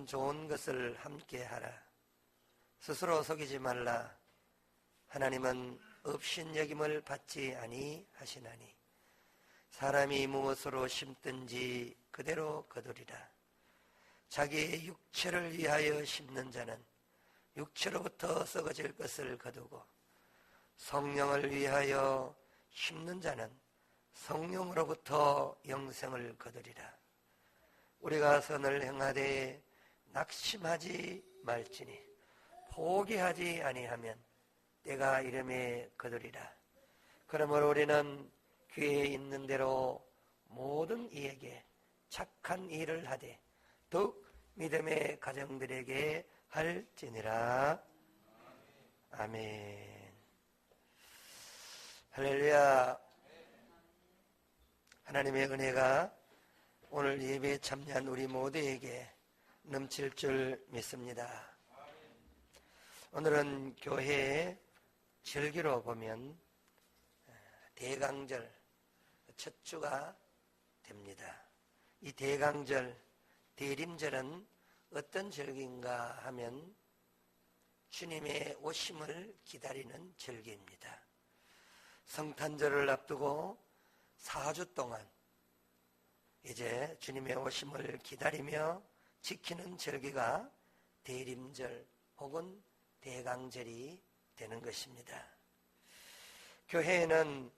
모든 좋은 것을 함께 하라. 스스로 속이지 말라. 하나님은 업신여김을 받지 아니하시나니 사람이 무엇으로 심든지 그대로 거두리라. 자기의 육체를 위하여 심는 자는 육체로부터 썩어질 것을 거두고 성령을 위하여 심는 자는 성령으로부터 영생을 거두리라. 우리가 선을 행하되 낙심하지 말지니 포기하지 아니하면 때가 이름에 거두리라. 그러므로 우리는 귀에 있는 대로 모든 이에게 착한 일을 하되 더욱 믿음의 가정들에게 할지니라. 아멘. 할렐루야. 하나님의 은혜가 오늘 예배에 참여한 우리 모두에게 넘칠 줄 믿습니다. 오늘은 교회의 절기로 보면 대강절 첫 주가 됩니다. 이 대강절, 대림절은 어떤 절기인가 하면 주님의 오심을 기다리는 절기입니다. 성탄절을 앞두고 4주 동안 이제 주님의 오심을 기다리며 지키는 절기가 대림절 혹은 대강절이 되는 것입니다. 교회에는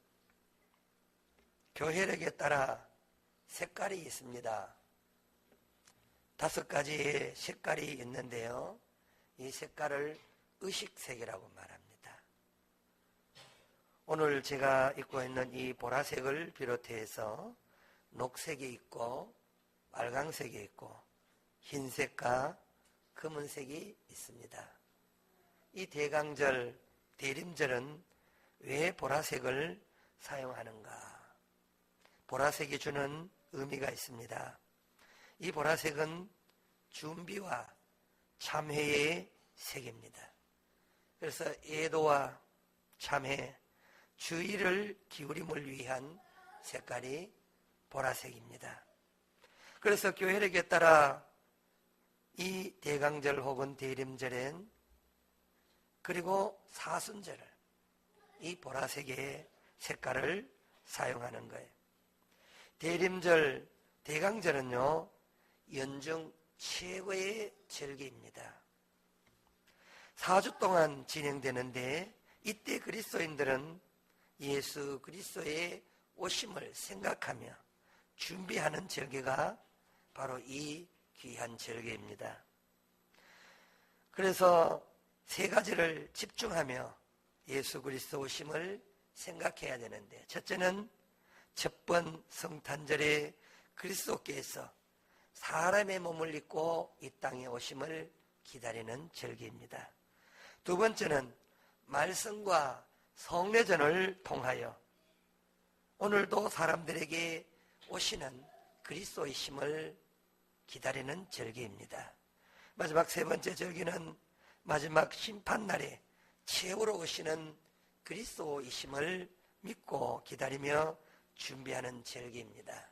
교회력에 따라 색깔이 있습니다. 5가지의 색깔이 있는데요. 이 색깔을 의식색이라고 말합니다. 오늘 제가 입고 있는 이 보라색을 비롯해서 녹색이 있고 빨강색이 있고 흰색과 검은색이 있습니다. 이 대강절, 대림절은 왜 보라색을 사용하는가? 보라색이 주는 의미가 있습니다. 이 보라색은 준비와 참회의 색입니다. 그래서 애도와 참회, 주의를 기울임을 위한 색깔이 보라색입니다. 그래서 교회력에 따라 이 대강절 혹은 대림절엔 그리고 사순절을 이 보라색의 색깔을 사용하는 거예요. 대림절, 대강절은요, 연중 최고의 절기입니다. 4주 동안 진행되는데 이때 그리스도인들은 예수 그리스도의 오심을 생각하며 준비하는 절기가 바로 이 귀한 절기입니다. 그래서 3가지를 집중하며 예수 그리스도 오심을 생각해야 되는데, 첫째는 첫번 성탄절에 그리스도께서 사람의 몸을 입고 이 땅에 오심을 기다리는 절기입니다. 두 번째는 말씀과 성례전을 통하여 오늘도 사람들에게 오시는 그리스도의 심을 기다리는 절기입니다. 마지막 3번째 절기는 마지막 심판날에 최후로 오시는 그리스도의 심을 믿고 기다리며 준비하는 절기입니다.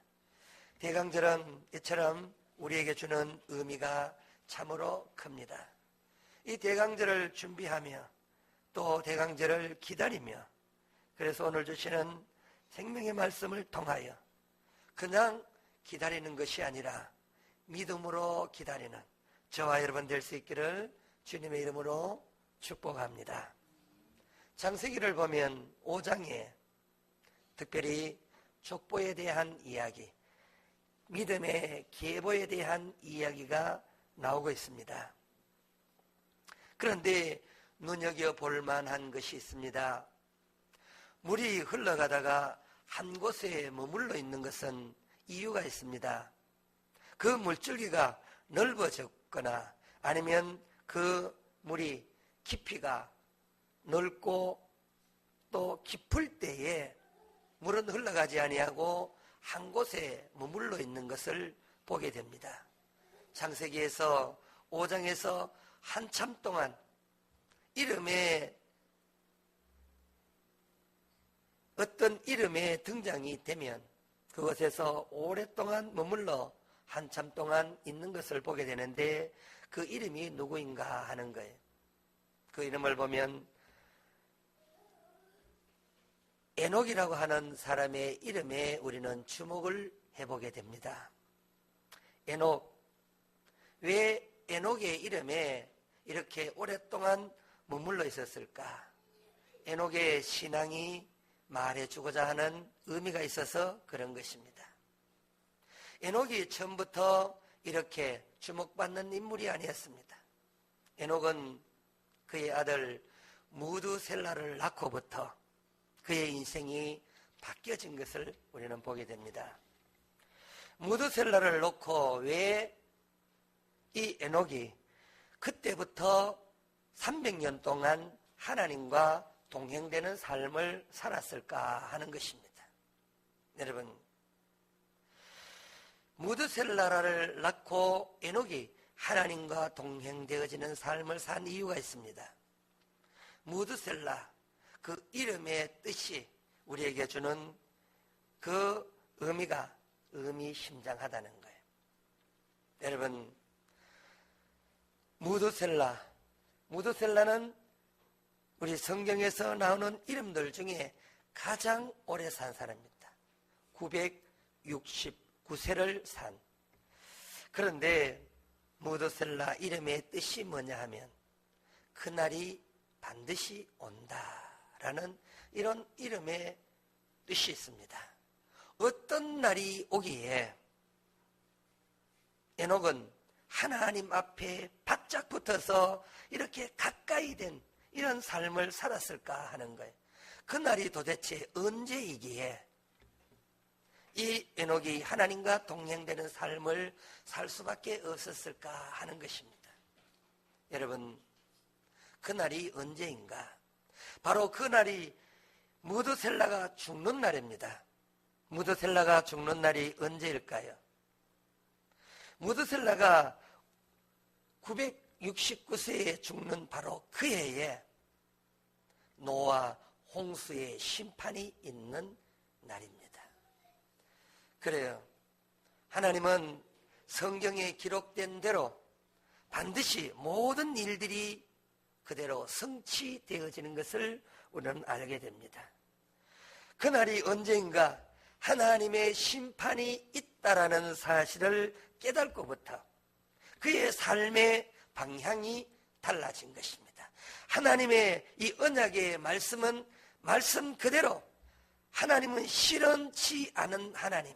대강절은 이처럼 우리에게 주는 의미가 참으로 큽니다. 이 대강절을 준비하며 또 대강절을 기다리며, 그래서 오늘 주시는 생명의 말씀을 통하여 그냥 기다리는 것이 아니라 믿음으로 기다리는 저와 여러분 될 수 있기를 주님의 이름으로 축복합니다. 창세기를 보면 5장에 특별히 족보에 대한 이야기, 믿음의 계보에 대한 이야기가 나오고 있습니다. 그런데 눈여겨볼 만한 것이 있습니다. 물이 흘러가다가 한 곳에 머물러 있는 것은 이유가 있습니다. 그 물줄기가 넓어졌거나 아니면 그 물이 깊이가 넓고 또 깊을 때에 물은 흘러가지 아니하고 한 곳에 머물러 있는 것을 보게 됩니다. 창세기에서 5장에서 한참 동안 어떤 이름의 등장이 되면 그것에서 오랫동안 머물러 한참 동안 있는 것을 보게 되는데 그 이름이 누구인가 하는 거예요. 그 이름을 보면 에녹이라고 하는 사람의 이름에 우리는 주목을 해보게 됩니다. 에녹, 왜 에녹의 이름에 이렇게 오랫동안 머물러 있었을까? 에녹의 신앙이 말해주고자 하는 의미가 있어서 그런 것입니다. 에녹이 처음부터 이렇게 주목받는 인물이 아니었습니다. 에녹은 그의 아들 무두셀라를 낳고부터 그의 인생이 바뀌어진 것을 우리는 보게 됩니다. 무두셀라를 놓고 왜 이 에녹이 그때부터 300년 동안 하나님과 동행되는 삶을 살았을까 하는 것입니다. 여러분, 무두셀라를 낳고 에녹이 하나님과 동행되어지는 삶을 산 이유가 있습니다. 무두셀라, 그 이름의 뜻이 우리에게 주는 그 의미가 의미심장하다는 거예요. 여러분, 무두셀라는 우리 성경에서 나오는 이름들 중에 가장 오래 산 사람입니다. 969세를 산. 그런데 무두셀라 이름의 뜻이 뭐냐 하면 그날이 반드시 온다라는 이런 이름의 뜻이 있습니다. 어떤 날이 오기에 에녹은 하나님 앞에 바짝 붙어서 이렇게 가까이 된 이런 삶을 살았을까 하는 거예요. 그날이 도대체 언제이기에 이 에녹이 하나님과 동행되는 삶을 살 수밖에 없었을까 하는 것입니다. 여러분, 그날이 언제인가? 바로 그날이 무두셀라가 죽는 날입니다. 무두셀라가 죽는 날이 언제일까요? 무두셀라가 969세에 죽는 바로 그 해에 노아 홍수의 심판이 있는 날입니다. 그래요. 하나님은 성경에 기록된 대로 반드시 모든 일들이 그대로 성취되어지는 것을 우리는 알게 됩니다. 그날이 언제인가 하나님의 심판이 있다라는 사실을 깨닫고부터 그의 삶의 방향이 달라진 것입니다. 하나님의 이 언약의 말씀은 말씀 그대로 하나님은 실현치 않은 하나님,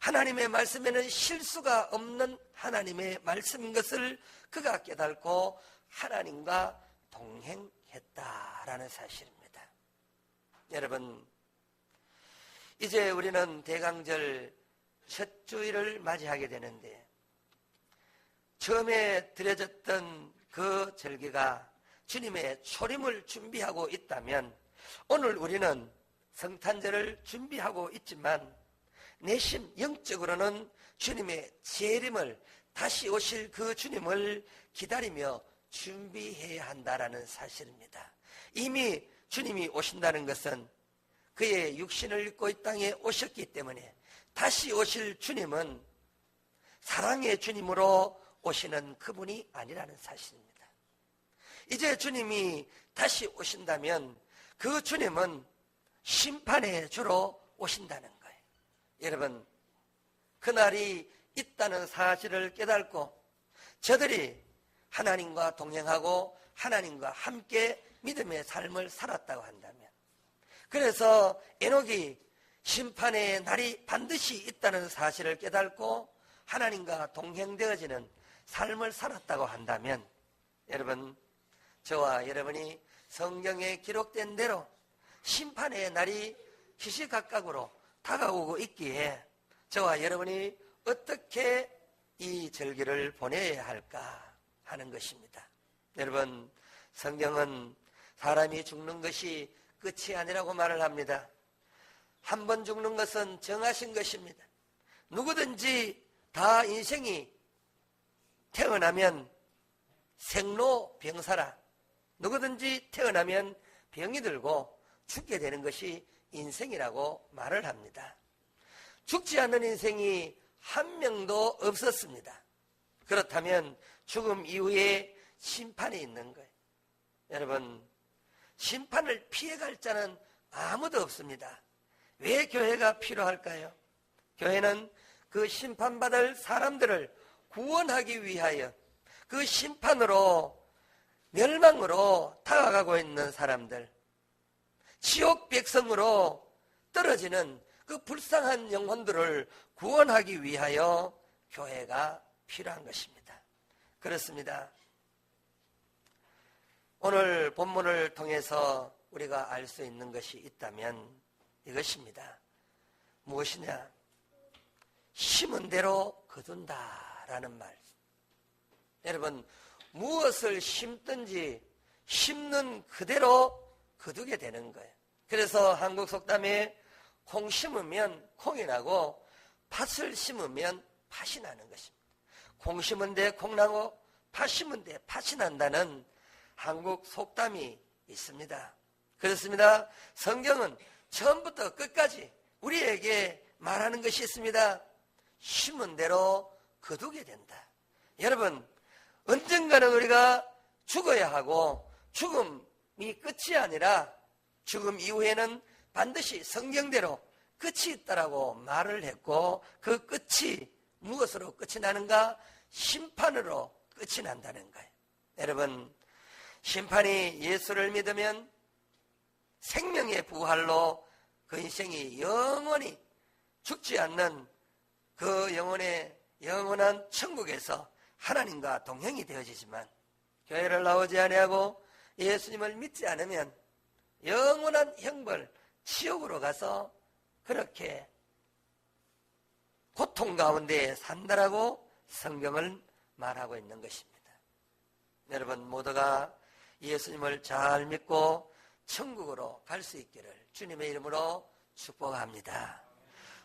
하나님의 말씀에는 실수가 없는 하나님의 말씀인 것을 그가 깨닫고 하나님과 동행했다라는 사실입니다. 여러분, 이제 우리는 대강절 첫 주일을 맞이하게 되는데 처음에 드려졌던 그 절기가 주님의 초림을 준비하고 있다면 오늘 우리는 성탄절을 준비하고 있지만 내심 영적으로는 주님의 재림을 다시 오실 그 주님을 기다리며 준비해야 한다라는 사실입니다. 이미 주님이 오신다는 것은 그의 육신을 입고 이 땅에 오셨기 때문에 다시 오실 주님은 사랑의 주님으로 오시는 그분이 아니라는 사실입니다. 이제 주님이 다시 오신다면 그 주님은 심판의 주로 오신다는 거예요. 여러분, 그날이 있다는 사실을 깨닫고 저들이 하나님과 동행하고 하나님과 함께 믿음의 삶을 살았다고 한다면, 그래서 에녹이 심판의 날이 반드시 있다는 사실을 깨닫고 하나님과 동행되어지는 삶을 살았다고 한다면, 여러분, 저와 여러분이 성경에 기록된 대로 심판의 날이 시시각각으로 다가오고 있기에 저와 여러분이 어떻게 이 절기를 보내야 할까 하는 것입니다. 여러분, 성경은 사람이 죽는 것이 끝이 아니라고 말을 합니다. 한 번 죽는 것은 정하신 것입니다. 누구든지 다 인생이 태어나면 생로병사라, 누구든지 태어나면 병이 들고 죽게 되는 것이 인생이라고 말을 합니다. 죽지 않는 인생이 한 명도 없었습니다. 그렇다면 죽음 이후에 심판이 있는 거예요. 여러분, 심판을 피해갈 자는 아무도 없습니다. 왜 교회가 필요할까요? 교회는 그 심판받을 사람들을 구원하기 위하여 그 심판으로, 멸망으로 다가가고 있는 사람들, 지옥 백성으로 떨어지는 그 불쌍한 영혼들을 구원하기 위하여 교회가 필요한 것입니다. 그렇습니다. 오늘 본문을 통해서 우리가 알 수 있는 것이 있다면 이것입니다. 무엇이냐? 심은 대로 거둔다라는 말. 여러분, 무엇을 심든지 심는 그대로 거두게 되는 거예요. 그래서 한국 속담에 콩 심으면 콩이 나고 팥을 심으면 팥이 나는 것입니다. 콩 심은 데 콩 나고 팥 심은 데 팥이 난다는 한국 속담이 있습니다. 그렇습니다. 성경은 처음부터 끝까지 우리에게 말하는 것이 있습니다. 심은 대로 거두게 된다. 여러분, 언젠가는 우리가 죽어야 하고 죽음이 끝이 아니라 죽음 이후에는 반드시 성경대로 끝이 있다라고 말을 했고, 그 끝이 무엇으로 끝이 나는가? 심판으로 끝이 난다는 거예요. 여러분, 심판이 예수를 믿으면 생명의 부활로 그 인생이 영원히 죽지 않는 그 영원한 천국에서 하나님과 동행이 되어지지만, 교회를 나오지 아니하고 예수님을 믿지 않으면 영원한 형벌, 지옥으로 가서 그렇게 고통 가운데 산다라고 성경을 말하고 있는 것입니다. 여러분 모두가 예수님을 잘 믿고 천국으로 갈 수 있기를 주님의 이름으로 축복합니다.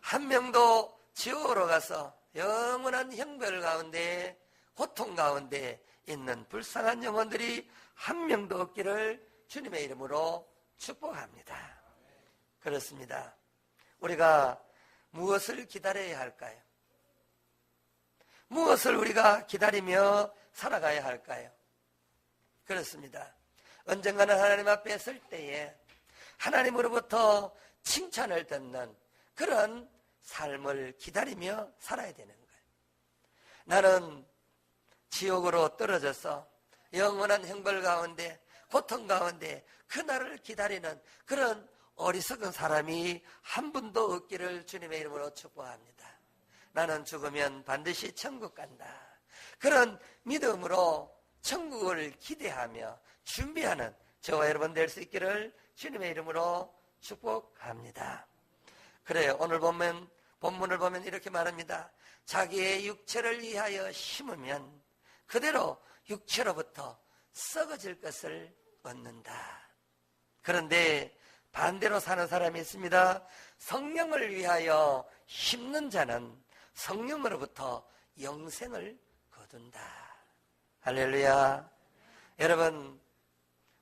한 명도 지옥으로 가서 영원한 형벌 가운데, 고통 가운데 있는 불쌍한 영혼들이 한 명도 없기를 주님의 이름으로 축복합니다. 그렇습니다. 우리가 무엇을 기다려야 할까요? 무엇을 우리가 기다리며 살아가야 할까요? 그렇습니다. 언젠가는 하나님 앞에 설 때에 하나님으로부터 칭찬을 듣는 그런 삶을 기다리며 살아야 되는 거예요. 나는 지옥으로 떨어져서 영원한 형벌 가운데, 고통 가운데 그날을 기다리는 그런 어리석은 사람이 한 분도 없기를 주님의 이름으로 축복합니다. 나는 죽으면 반드시 천국 간다. 그런 믿음으로 천국을 기대하며 준비하는 저와 여러분 될 수 있기를 주님의 이름으로 축복합니다. 그래요. 오늘 본문을 보면 이렇게 말합니다. 자기의 육체를 위하여 심으면 그대로 육체로부터 썩어질 것을 얻는다. 그런데 반대로 사는 사람이 있습니다. 성령을 위하여 심는 자는 성령으로부터 영생을 거둔다. 할렐루야. 여러분,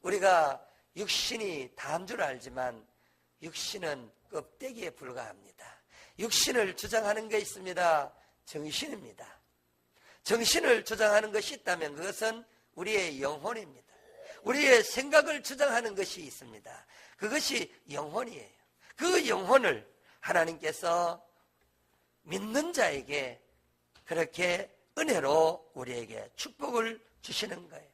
우리가 육신이 다인 줄 알지만 육신은 껍데기에 불과합니다. 육신을 주장하는 게 있습니다. 정신입니다. 정신을 주장하는 것이 있다면 그것은 우리의 영혼입니다. 우리의 생각을 주장하는 것이 있습니다. 그것이 영혼이에요. 그 영혼을 하나님께서 믿는 자에게 그렇게 은혜로 우리에게 축복을 주시는 거예요.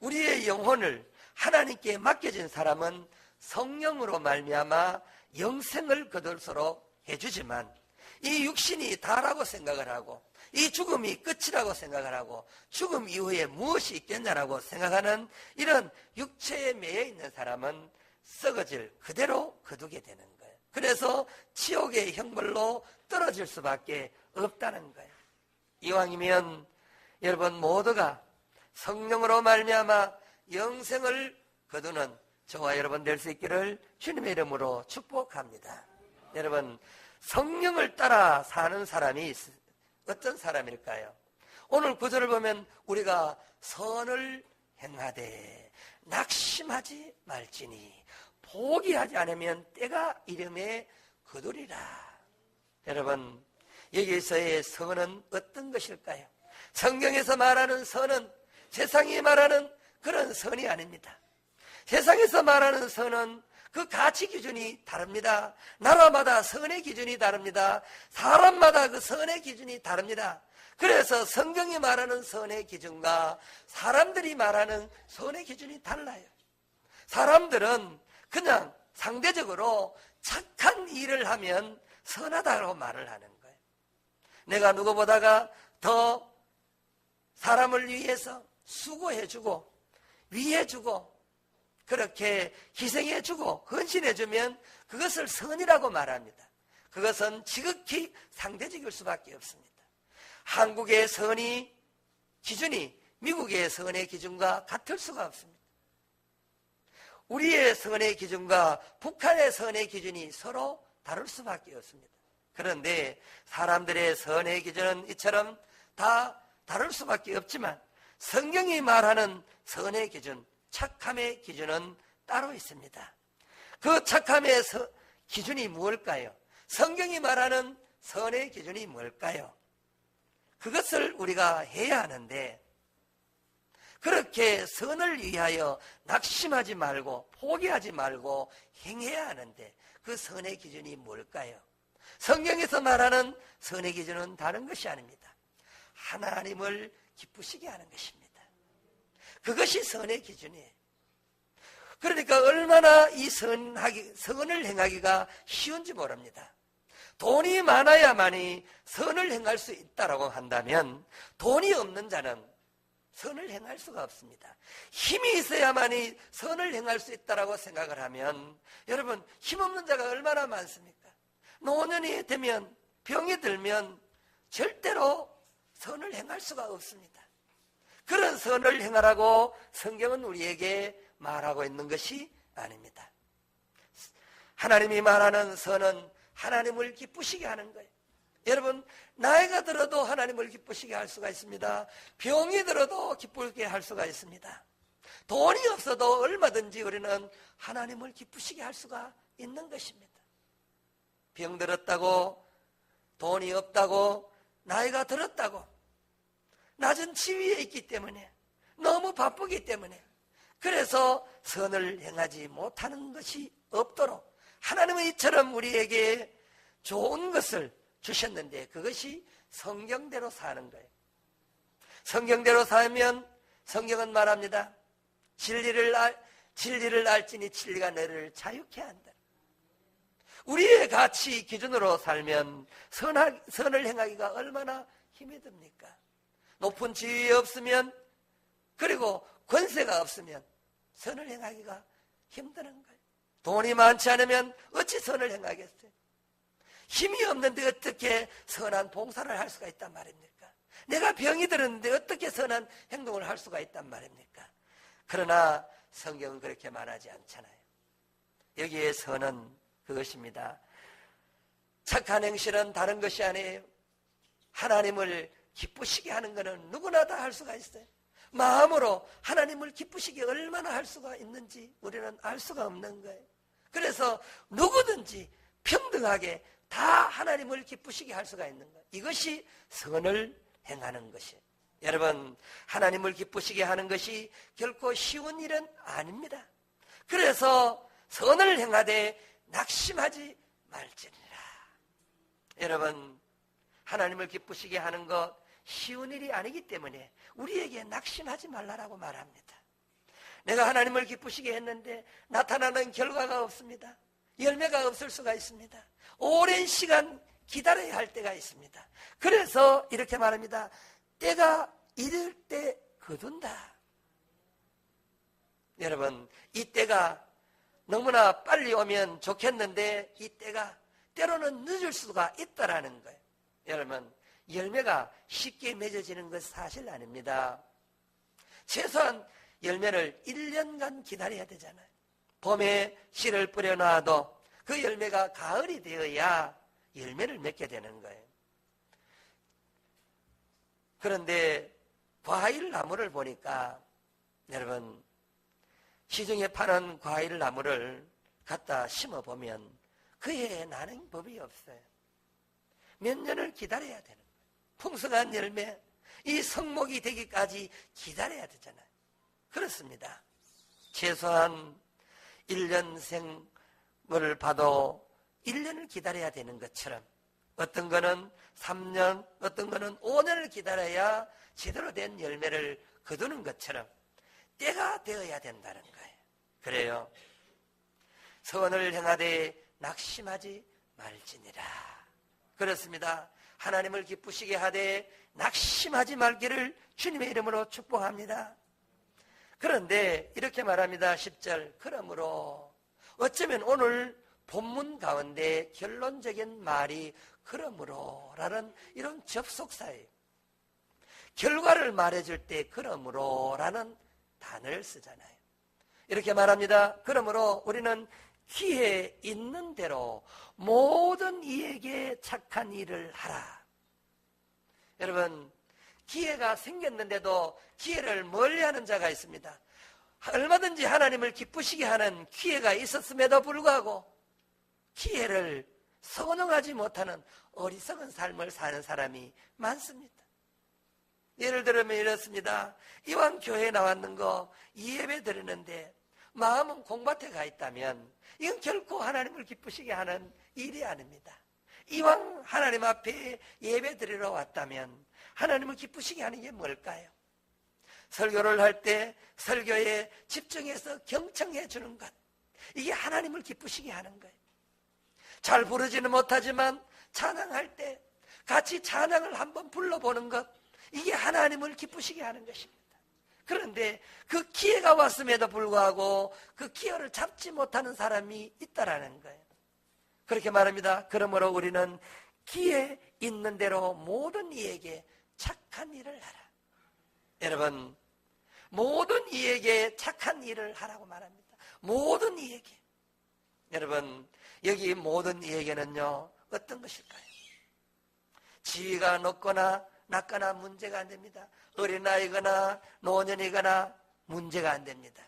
우리의 영혼을 하나님께 맡겨진 사람은 성령으로 말미암아 영생을 거둘수록 해주지만, 이 육신이 다라고 생각을 하고 이 죽음이 끝이라고 생각을 하고 죽음 이후에 무엇이 있겠냐라고 생각하는 이런 육체에 매여 있는 사람은 썩어질 그대로 거두게 되는 거예요. 그래서 지옥의 형벌로 떨어질 수밖에 없다는 거예요. 이왕이면 여러분 모두가 성령으로 말미암아 영생을 거두는 저와 여러분 될 수 있기를 주님의 이름으로 축복합니다. 여러분, 성령을 따라 사는 사람이 어떤 사람일까요? 오늘 구절을 보면 우리가 선을 행하되 낙심하지 말지니 포기하지 않으면 때가 이름에 거두리라. 여러분, 여기서의 선은 어떤 것일까요? 성경에서 말하는 선은 세상이 말하는 그런 선이 아닙니다. 세상에서 말하는 선은 그 가치 기준이 다릅니다. 나라마다 선의 기준이 다릅니다. 사람마다 그 선의 기준이 다릅니다. 그래서 성경이 말하는 선의 기준과 사람들이 말하는 선의 기준이 달라요. 사람들은 그냥 상대적으로 착한 일을 하면 선하다고 말을 하는 거예요. 내가 누구보다가 더 사람을 위해서 수고해주고 위해주고 그렇게 희생해주고 헌신해주면 그것을 선이라고 말합니다. 그것은 지극히 상대적일 수밖에 없습니다. 한국의 선의 기준이 미국의 선의 기준과 같을 수가 없습니다. 우리의 선의 기준과 북한의 선의 기준이 서로 다를 수밖에 없습니다. 그런데 사람들의 선의 기준은 이처럼 다 다를 수밖에 없지만 성경이 말하는 선의 기준, 착함의 기준은 따로 있습니다. 그 착함의 기준이 무엇일까요? 성경이 말하는 선의 기준이 뭘까요? 그것을 우리가 해야 하는데 그렇게 선을 위하여 낙심하지 말고 포기하지 말고 행해야 하는데 그 선의 기준이 뭘까요? 성경에서 말하는 선의 기준은 다른 것이 아닙니다. 하나님을 기쁘시게 하는 것입니다. 그것이 선의 기준이에요. 그러니까 얼마나 이 선을 행하기가 쉬운지 모릅니다. 돈이 많아야만이 선을 행할 수 있다고 한다면 돈이 없는 자는 선을 행할 수가 없습니다. 힘이 있어야만이 선을 행할 수 있다고 생각을 하면 여러분 힘없는 자가 얼마나 많습니까? 노년이 되면 병이 들면 절대로 선을 행할 수가 없습니다. 그런 선을 행하라고 성경은 우리에게 말하고 있는 것이 아닙니다. 하나님이 말하는 선은 하나님을 기쁘시게 하는 거예요. 여러분 나이가 들어도 하나님을 기쁘시게 할 수가 있습니다. 병이 들어도 기쁘게 할 수가 있습니다. 돈이 없어도 얼마든지 우리는 하나님을 기쁘시게 할 수가 있는 것입니다. 병 들었다고 돈이 없다고 나이가 들었다고 낮은 지위에 있기 때문에 너무 바쁘기 때문에 그래서 선을 행하지 못하는 것이 없도록 하나님은 이처럼 우리에게 좋은 것을 주셨는데 그것이 성경대로 사는 거예요. 성경대로 살면 성경은 말합니다. 진리를 알지니 진리가 너를 자유케 한다. 우리의 가치 기준으로 살면 선을 행하기가 얼마나 힘이 듭니까? 높은 지위에 없으면 그리고 권세가 없으면 선을 행하기가 힘드는 거예요. 돈이 많지 않으면 어찌 선을 행하겠어요? 힘이 없는데 어떻게 선한 봉사를 할 수가 있단 말입니까? 내가 병이 들었는데 어떻게 선한 행동을 할 수가 있단 말입니까? 그러나 성경은 그렇게 말하지 않잖아요. 여기에 선은 그것입니다. 착한 행실은 다른 것이 아니에요. 하나님을 기쁘시게 하는 것은 누구나 다 할 수가 있어요. 마음으로 하나님을 기쁘시게 얼마나 할 수가 있는지 우리는 알 수가 없는 거예요. 그래서 누구든지 평등하게 다 하나님을 기쁘시게 할 수가 있는 거예요. 이것이 선을 행하는 것이에요. 여러분 하나님을 기쁘시게 하는 것이 결코 쉬운 일은 아닙니다. 그래서 선을 행하되 낙심하지 말지니라. 여러분 하나님을 기쁘시게 하는 것 쉬운 일이 아니기 때문에 우리에게 낙심하지 말라라고 말합니다. 내가 하나님을 기쁘시게 했는데 나타나는 결과가 없습니다. 열매가 없을 수가 있습니다. 오랜 시간 기다려야 할 때가 있습니다. 그래서 이렇게 말합니다. 때가 이를 때 거둔다. 여러분 이 때가 너무나 빨리 오면 좋겠는데 이 때가 때로는 늦을 수가 있다라는 거예요. 여러분 열매가 쉽게 맺어지는 것 사실 아닙니다. 최소한 열매를 1년간 기다려야 되잖아요. 봄에 씨를 뿌려놔도 그 열매가 가을이 되어야 열매를 맺게 되는 거예요. 그런데 과일 나무를 보니까 여러분 시중에 파는 과일 나무를 갖다 심어보면 그 해에 나는 법이 없어요. 몇 년을 기다려야 되는 거예요. 풍성한 열매, 이 성목이 되기까지 기다려야 되잖아요. 그렇습니다. 최소한 1년생을 봐도 1년을 기다려야 되는 것처럼, 어떤 거는 3년, 어떤 거는 5년을 기다려야 제대로 된 열매를 거두는 것처럼 때가 되어야 된다는 거예요. 그래요. 선을 행하되 낙심하지 말지니라. 그렇습니다. 하나님을 기쁘시게 하되 낙심하지 말기를 주님의 이름으로 축복합니다. 그런데 이렇게 말합니다. 10절. 그러므로, 어쩌면 오늘 본문 가운데 결론적인 말이 그러므로라는 이런 접속사예요. 결과를 말해줄 때 그러므로라는 단어를 쓰잖아요. 이렇게 말합니다. 그러므로 우리는 기회 있는 대로 모든 이에게 착한 일을 하라. 여러분, 기회가 생겼는데도 기회를 멀리하는 자가 있습니다. 얼마든지 하나님을 기쁘시게 하는 기회가 있었음에도 불구하고 기회를 선호하지 못하는 어리석은 삶을 사는 사람이 많습니다. 예를 들면 이렇습니다. 이왕 교회에 나왔는 거 예배 드리는데 마음은 공밭에 가 있다면 이건 결코 하나님을 기쁘시게 하는 일이 아닙니다. 이왕 하나님 앞에 예배 드리러 왔다면 하나님을 기쁘시게 하는 게 뭘까요? 설교를 할 때 설교에 집중해서 경청해 주는 것, 이게 하나님을 기쁘시게 하는 거예요. 잘 부르지는 못하지만 찬양할 때 같이 찬양을 한번 불러보는 것, 이게 하나님을 기쁘시게 하는 것입니다. 그런데 그 기회가 왔음에도 불구하고 그 기회를 잡지 못하는 사람이 있다라는 거예요. 그렇게 말합니다. 그러므로 우리는 기회 있는 대로 모든 이에게 착한 일을 하라. 여러분, 모든 이에게 착한 일을 하라고 말합니다. 모든 이에게. 여러분, 여기 모든 이에게는요, 어떤 것일까요? 지위가 높거나 낮거나 문제가 안 됩니다. 어린아이거나 노년이거나 문제가 안 됩니다.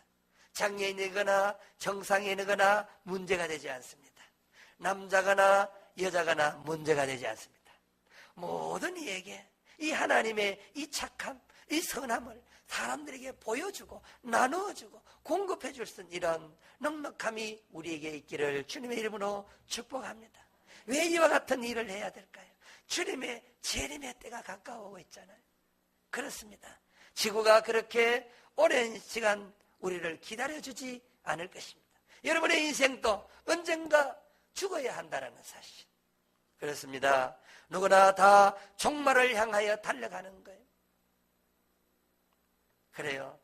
장애인이거나 정상인이거나 문제가 되지 않습니다. 남자거나 여자거나 문제가 되지 않습니다. 모든 이에게 이 하나님의 이 착함, 이 선함을 사람들에게 보여주고 나누어주고 공급해 줄 수 있는 이런 넉넉함이 우리에게 있기를 주님의 이름으로 축복합니다. 왜 이와 같은 일을 해야 될까요? 주님의 재림의 때가 가까워오고 있잖아요. 그렇습니다. 지구가 그렇게 오랜 시간 우리를 기다려주지 않을 것입니다. 여러분의 인생도 언젠가 죽어야 한다는 사실. 그렇습니다. 누구나 다 종말을 향하여 달려가는 거예요. 그래요.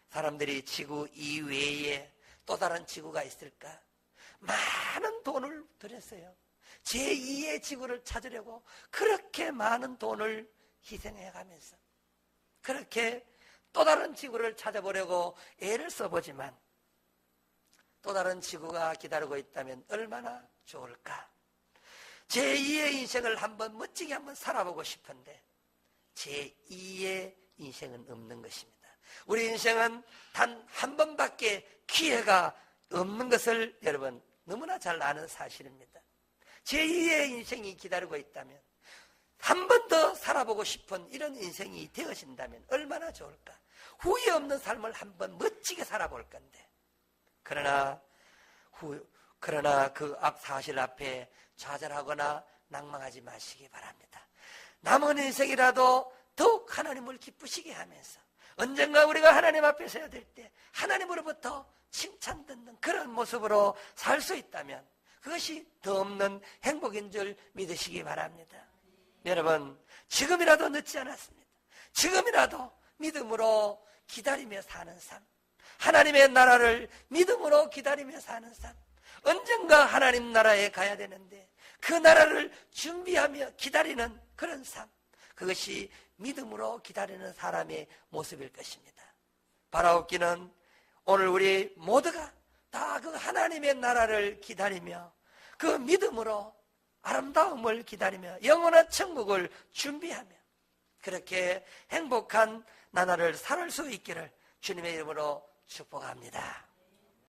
사람들이 지구 이외에 또 다른 지구가 있을까? 많은 돈을 들였어요. 제2의 지구를 찾으려고 그렇게 많은 돈을 희생해가면서 그렇게 또 다른 지구를 찾아보려고 애를 써보지만 또 다른 지구가 기다리고 있다면 얼마나 좋을까? 제2의 인생을 한번 멋지게 한번 살아보고 싶은데 제2의 인생은 없는 것입니다. 우리 인생은 단 한 번밖에 기회가 없는 것을 여러분 너무나 잘 아는 사실입니다. 제2의 인생이 기다리고 있다면 한 번 더 살아보고 싶은 이런 인생이 되어진다면 얼마나 좋을까? 후회 없는 삶을 한번 멋지게 살아볼 건데 그러나 그 사실 앞에 좌절하거나 낭망하지 마시기 바랍니다. 남은 인생이라도 더욱 하나님을 기쁘시게 하면서 언젠가 우리가 하나님 앞에 서야 될 때 하나님으로부터 칭찬 듣는 그런 모습으로 살 수 있다면 그것이 더 없는 행복인 줄 믿으시기 바랍니다. 여러분, 지금이라도 늦지 않았습니다. 지금이라도 믿음으로 기다리며 사는 삶, 하나님의 나라를 믿음으로 기다리며 사는 삶, 언젠가 하나님 나라에 가야 되는데 그 나라를 준비하며 기다리는 그런 삶, 그것이 믿음으로 기다리는 사람의 모습일 것입니다. 바라옵기는 오늘 우리 모두가 다 그 하나님의 나라를 기다리며 그 믿음으로 아름다움을 기다리며 영원한 천국을 준비하며 그렇게 행복한 나날을 살 수 있기를 주님의 이름으로 축복합니다.